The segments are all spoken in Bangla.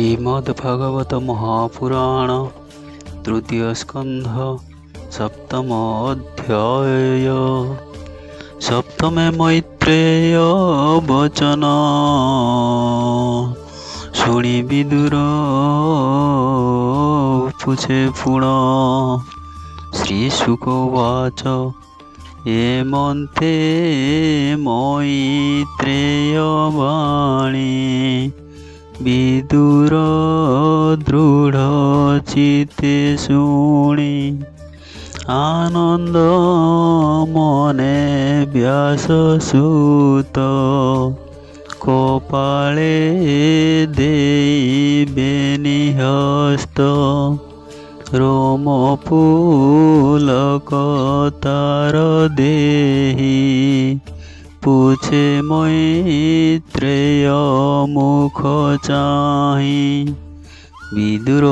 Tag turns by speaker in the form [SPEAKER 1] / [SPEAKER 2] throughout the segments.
[SPEAKER 1] श्रीमद्भागवत महापुराण तृतीय स्कंध सप्तम अध्याय। सप्तमे मैत्रेय वचन शुणी विदुर पूछे पुण। श्रीशुकोवाच एमन्ते मैत्रेय वाणी विदुर दृढ़ चित्ते शुणी आनंद मने व्याससूत कपाले देई हस्त रोम पुलक तार देहि पूछे मैत्रेय मुख चाहि। विदुर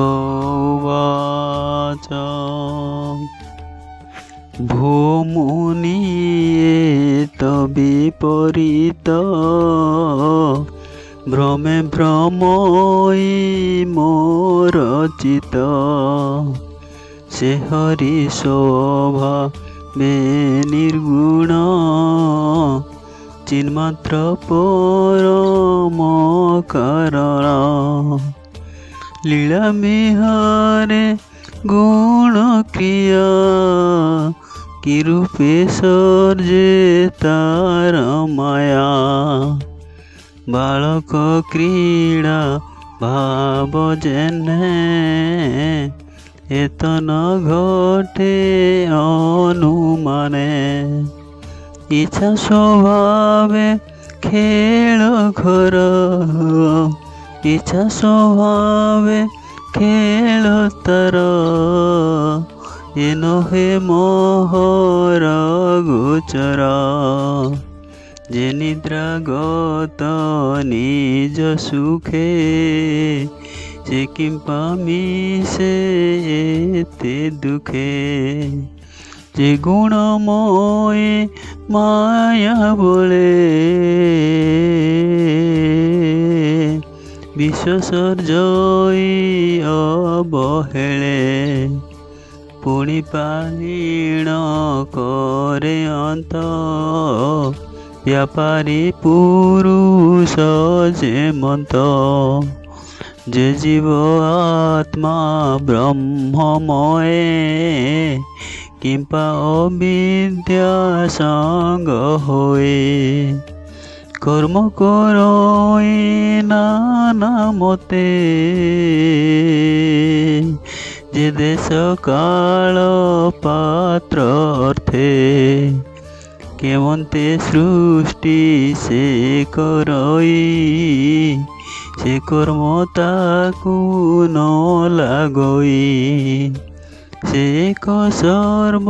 [SPEAKER 1] उवाच भो मुनि एत विपरीत भ्रमे भ्रमई मोर चित से हरि शोभा मे निर्गुण चिन्मात्र परम कारण लीला विहारे गुण क्रिया कि रूपे सर्जे तार माया बालक क्रीड़ा भाव जेने एतन घटे अनुमाने इच्छा स्वभावे खेल घर इच्छा स्वभावे खेल तर एनो हे मोहर गोचर जे निद्रागत निज सुखे से किंपा मिसे एते दुखे जे गुणमय माया बोले विश्वसर्जई अवहेले पुणी पालीण करे अंत व्यापारी पुरुष जेमंत जे जीव आत्मा ब्रह्ममय किंपा अविद्या संग होए कर्म करई नाना मते जे देश काल पात्र अर्थे केवंते सृष्टि से करई से कर्म ताकु न लागई से एक सर्व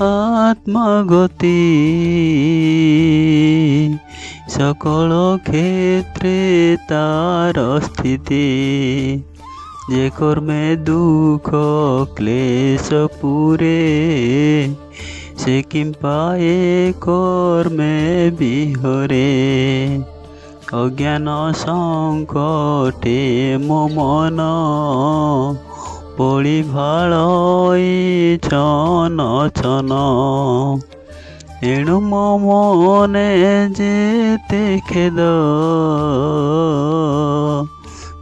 [SPEAKER 1] आत्मगति सकल क्षेत्रे तार स्थिति जे कर्मे दुख क्लेश पुरे से किंपा कर्मे विहरे अज्ञान संकटे मो मन पड़ी भालई छन छन एणु मो मने जेते खेद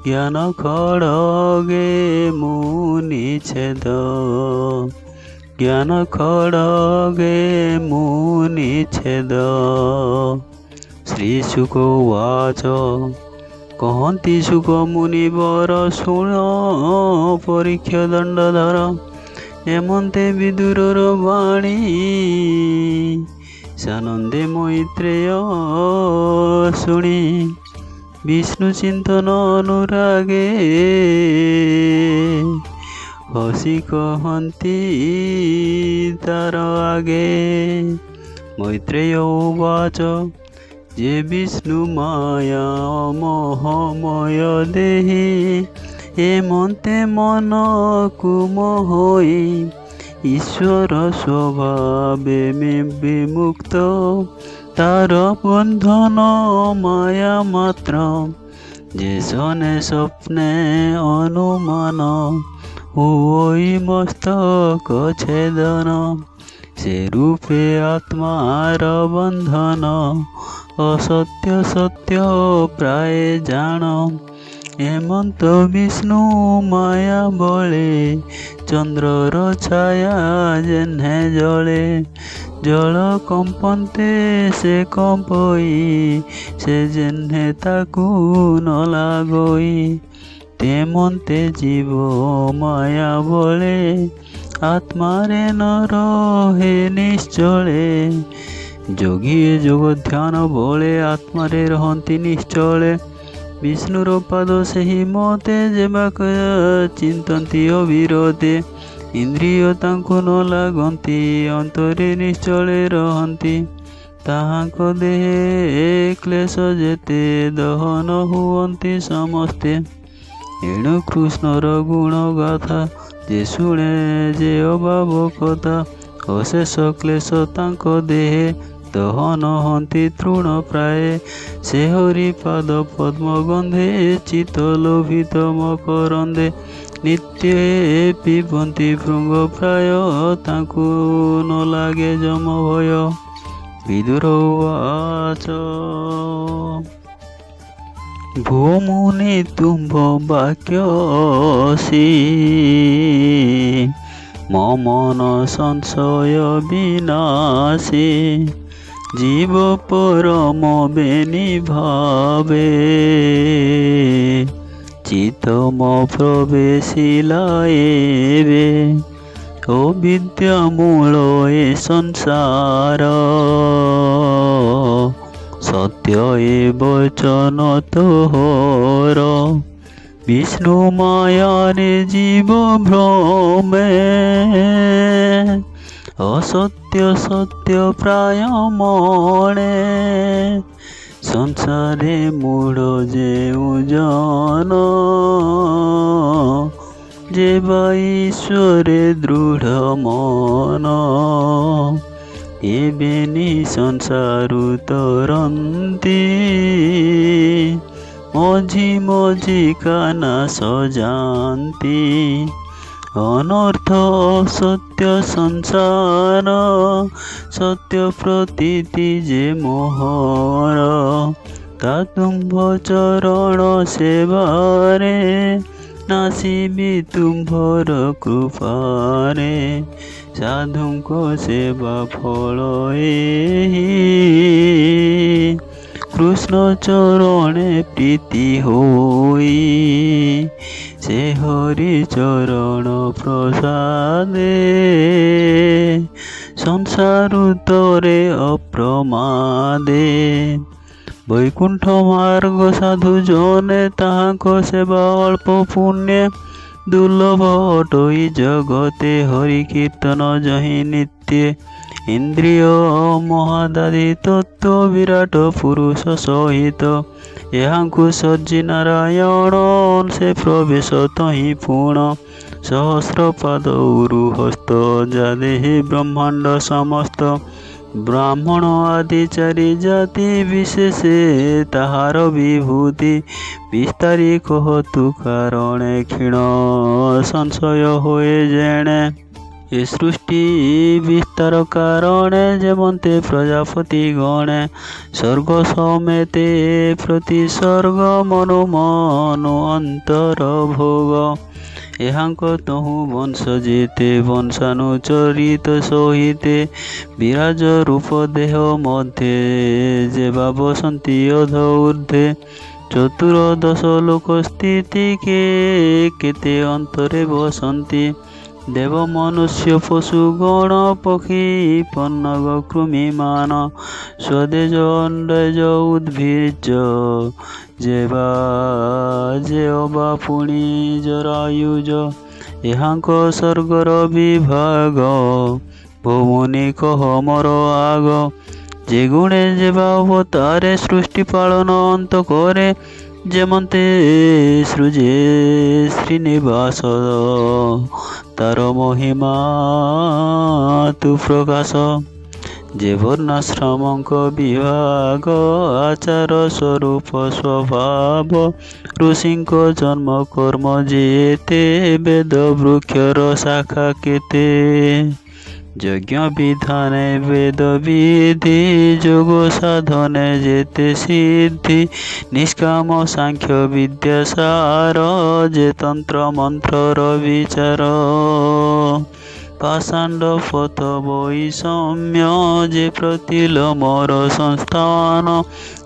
[SPEAKER 1] ज्ञान खड़गे मुनि छेद ज्ञान खड़गे मुनि छेद। श्रीशुकोवाच कहती सुख मुनिवर शुण परीक्ष दंडधर एमन्ते विदुरर वाणी सानंदे मैत्रेय शुणी विष्णु चिंतन अनुरागे हसी कहती तार आगे। मैत्रेय उवाच जे विष्णु माया मोहमय देहि एमन्ते मन कुमोहई ईश्वर स्वभावे विमुक्त तार बंधन माया मात्र যে শোনে স্বপ্নে অনুমান, ওই মস্তক ছেদন, সে রূপে আত্মার বন্ধন, অসত্য সত্য প্রায় জাণ। হেমন্ত বিষ্ণু মায়া বলে, চন্দ্রর ছায়া যেহ্নে জলে, জল কম্পন্তে সে কম্পই, সে যেহ্নে তাকু ন লাগই। তেমন্তে জীব মায়া বলে, আত্মারে ন রহে নিশ্চলে। যোগীয়ে যোগ ଧ୍ୟାନ ବଳେ, ଆତ୍ମାରେ ରହନ୍ତି ନିଶ୍ଚଳେ। ବିଷ୍ଣୁର ପାଦ ସେହି ମତେ, ଯେବାକ ଚିନ୍ତନ୍ତି ଅବିରତେ। ଇନ୍ଦ୍ରିୟ ତାଙ୍କୁ ନ ଲାଗନ୍ତି, ଅନ୍ତରେ ନିଶ୍ଚଳେ ରହନ୍ତି। ତାହାଙ୍କ ଦେହେ କ୍ଲେଶ ଯେତେ, ଦହନ ହୁଅନ୍ତି ସମସ୍ତେ। ଏଣୁ କୃଷ୍ଣର ଗୁଣ ଗାଥା, ଯେ ଶୁଣେ ଯେ ଅଭାବ କଥା। ଅଶେଷ କ୍ଲେଶ ତାଙ୍କ ଦେହେ, ଦହନ ହନ୍ତି ତୃଣ ପ୍ରାୟ। ସେ ହରି ପାଦ ପଦ୍ମ ଗନ୍ଧେ, ଚିତ ଲୋଭିତ ମକରନ୍ଦେ। ନିତ୍ୟ ପିବନ୍ତି ଭୃଙ୍ଗ ପ୍ରାୟ, ତାଙ୍କୁ ନ ଲାଗେ ଯମ ଭୟ। ବିଦୁର ଉବାଚ ଭୂମୁନି ତୁମ୍ଭ ବାକ୍ୟସି, ମନ ସଂଶୟ ବିନାଶୀ। জীব পরম বেনি ভাবে, চিতম প্রবেশিলা এবে। অবিদ্যা মূল এ সংসার, সত্য এ বচন তোহর। বিষ্ণু মায়ারে জীব ভ্রমে, অসত্য সত্য প্রায় মনে। সংসারে মূঢ় যেউ জন, যে বা ঈশ্বরে দৃঢ় মন। এবেনি সংসারু তরন্তি, মঝি মঝি কানা সজান্তি। অনর্থ সত্য সংসার, সত্য প্রতীতি যে মোহর। তা তুম্ভ চরণ সেবারে, নাসিবি তুম্ভর কৃপারে। সাধুঙ্ক সেবা ফল এই, কৃষ্ণ চরণে প্রীতি হই। সে হরি চরণ প্রসাদে, সংসারু তরে অপ্রমাদে। বৈকুণ্ঠ মার্গ সাধু জনে, তাহাଙ୍କ সেবা অল্প পুণ্যে। দুর্লভ অটই জগতে, হরি কীর্তন যহি নিত্যে। ইন্দ্রিয় মহাদাদি তত্ত্ব, বিরাট পুরুষ সহিত। ଏହାଙ୍କୁ ସଜ୍ଜି ନାରାୟଣ, ସେ ପ୍ରବେଶ ତହିଁ ପୁଣ। ସହସ୍ର ପାଦ ଉରୁ ହସ୍ତ, ଯା ଦେହି ବ୍ରହ୍ମାଣ୍ଡ ସମସ୍ତ। ବ୍ରାହ୍ମଣ ଆଦି ଚାରି ଜାତି, ବିଶେଷେ ତାହାର ବିଭୂତି। ବିସ୍ତାରି କହତୁ କାରଣେ, ক্ষীণ ସଂଶୟ ହୋଏ ଯେଣେ। ଏ ସୃଷ୍ଟି ବିସ୍ତାର କାରଣେ, ଯେମନ୍ତେ ପ୍ରଜାପତି ଗଣେ। ସ୍ୱର୍ଗ ସಮೇତେ ପ୍ରତି ସ୍ୱର୍ଗ, ମନୁ ମନୁ ଅନ୍ତର ଭୋଗ। ଏହାଙ୍କ ତହୁଁ ବଂଶ ଯେତେ, ବଂଶାନୁଚରିତ ସହିତେ। ବିରାଜ ରୂପ ଦେହ ମଧ୍ୟେ, ଯେବା ବସନ୍ତି ଅଧ ଊର୍ଦ୍ଧ୍ୱେ। ଚତୁର୍ଦଶ ଲୋକ ସ୍ଥିତି, କେତେ ଅନ୍ତରେ ବସନ୍ତି। ଦେବ ମନୁଷ୍ୟ ପଶୁ ଗଣ, ପକ୍ଷୀ ପନ୍ନଗ କୃମିମାନ। ସ୍ୱଦେଜ ଅଣ୍ଡଜ ଉଦ୍ଭିଜ, ଯେ ଅବା ପୁଣି ଜରାୟୁଜ। ଏହାଙ୍କ ସ୍ୱର୍ଗର ବିଭାଗ, ଭୂମୁନି କହ ମୋର ଆଗ। ଯେ ଗୁଣେ ଯେବା ଅବତାରେ, ସୃଷ୍ଟି ପାଳନ ଅନ୍ତ କରେ। ଯେମନ୍ତେ ସୃଜେ ଶ୍ରୀନିବାସ, ତାର ମହିମା ତୁ ପ୍ରକାଶ। যে বর্ণাশ্রমঙ্ক বিভাগ আচার স্বরূপ স্বভাব ঋষিঙ্ক জন্ম কর্ম যেতে বেদ বৃক্ষর শাখা কেতে যজ্ঞ বিধানে বেদ বিধি যোগ সাধনে যেতে সিদ্ধি নিষ্কাম সাংখ্য বিদ্যাসার যে তন্ত্র মন্ত্রর বিচার পাষাণ্ড পথ বৈষম্য যে প্রতিলোমর সংস্থান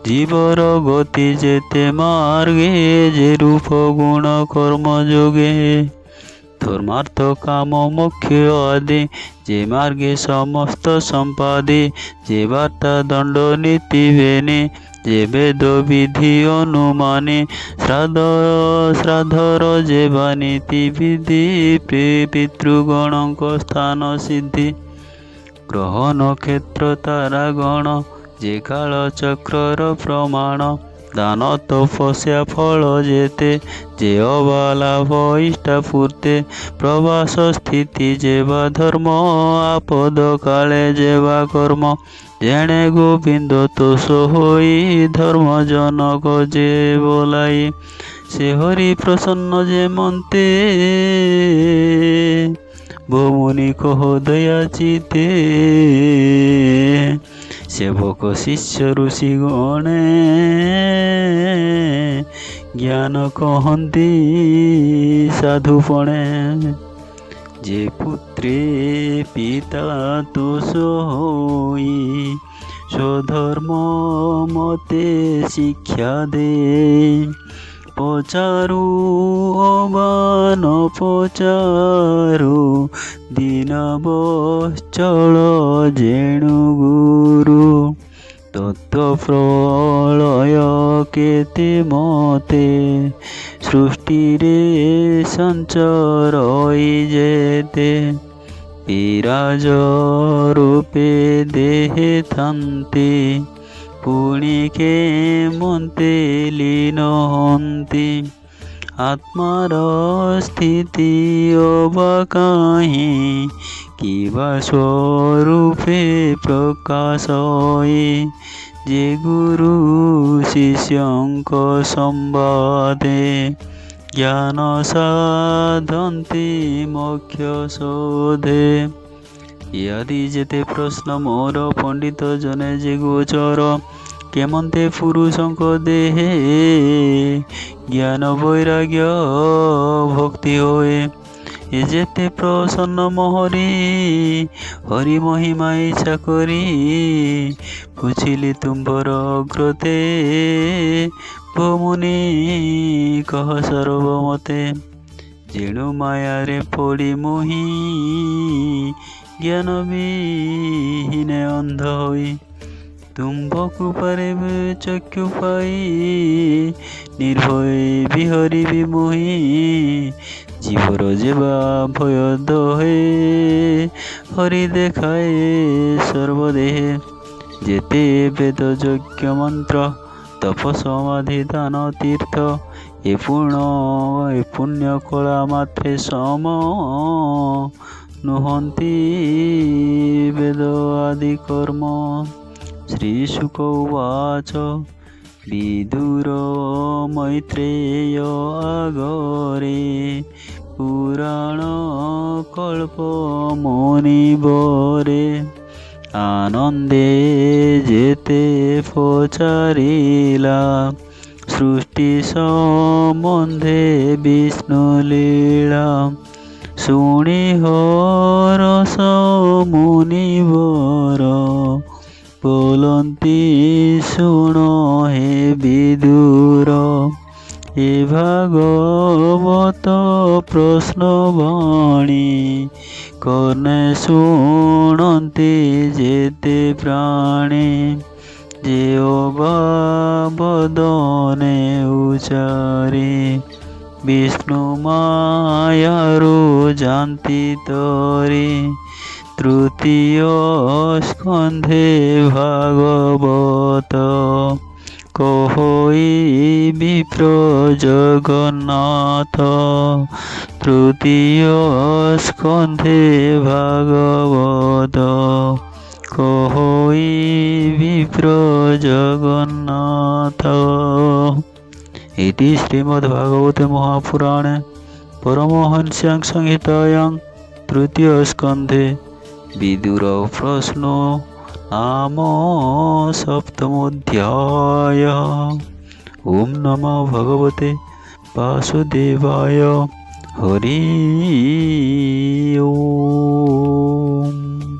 [SPEAKER 1] জীবর গতি যেতে মার্গে যে রূপ গুণ কর্মযোগে ধর্মার্থ কাম মোক্ষ আদি যে মার্গে সমস্ত সম্পাদে যে বার্তা দণ্ড নীতি বেনে যে বেদ বিধি অনুমানে শ্রাদ্ধর যে বানীতি বিধি পিতৃগণଙ୍କ স্থান সিদ্ধি গ্রহ নক্ষত্র তারাগণ যে কাଳ চক্রর প্রমাণ দান তপস্যা ফল যেতে যে অবালাভ ইষ্টাপূর্তে প্রবাস স্থিতি যেবা ধর্ম আপদ কালে যেবা কর্ম জেনে গোবিন্দ তোষ হই ধর্ম জনক যে বলাই সে হরি প্রসন্ন যে মন্তে ভৌমনি কহ দয়া চিতে সেবক শিষ্য ঋষি গণে জ্ঞান কহନ୍ତି সাধুপণে যে পুত্রে পিতা তোষ হই স্বধর্ম মতে শিক্ষা দে পচারু অবান পচারু দিন বশ্চল জেণু গুরু তত্ত্ব প্রলয় কেতে মতে সৃষ্টিরে সঞ্চরই যেতে বিরাজ রূপে দেহে থান্তে পুণিকে মন্তে লীন হন্তি আত্মার স্থিতি অবা কাহি কিবা স্বরূপে প্রকাশয়ে যে গুরু শিষ্যঙ্ক সম্বাদে জ্ঞান সাধন্তি মোক্ষ শোধে ইয়াদি যেতে প্রশ্ন মোর পণ্ডিত জনে যে গোচর কেমন্তে পুরুষঙ্ক দেহে জ্ঞান বৈরাগ্য ভক্তি হয়ে এ যেতে প্রসন্ন মোহরি হরি মহিমা ইচ্ছা করি পুছিলি তুম্ভর অগ্রতে ভৌমনি কহ সর্বমতে যেণু মায়ারে পড়ি মোহি জ্ঞান বিহীনে অন্ধ হই তুম্ভ কৃপারে চক্ষু পাই নির্ভয় বিহরিবি মোহি জীবর যেবা ভয় দহে হরি দেখায় সর্বদেহে যেতে বেদ যজ্ঞ মন্ত্র তপ সমাধি দান তীর্থ এ পুণ্য কলা মাত্রে সম নুহন্তি বেদ আদি কর্ম শ্রীশুক উবাচ বিদুর মৈত্রেয় আগরে পুরাণ কল্প মুনিবরে আনন্দে যেতে পচারিলা সৃষ্টি সম্বন্ধে বিষ্ণু লীলা শুনি হরস মুনিবর বলন্তি শুণ হে বিদুর এ ভাগবত প্রশ্নবাণী কর্ণে শুণন্তি যেতে প্রাণী যে অবাবদনে উচারি বিষ্ণু মায়ারু জান্তি তরি তৃতীয় স্কন্ধে ভাগবত কহই বিপ্র জগন্নাথ তৃতীয় স্কন্ধে ভাগবত কহই বিপ্র জগন্নাথ। ইতি শ্রীমদ্ভাগবতে মহাপুরাণে পরমহংস্যাং সংহিতায়াং তৃতীয় স্কন্ধে বিদুর প্রশ্ন নাম সপ্তমোধ্যায়। ওম নমো ভগবতে বাসুদেবায়। হরি ওম।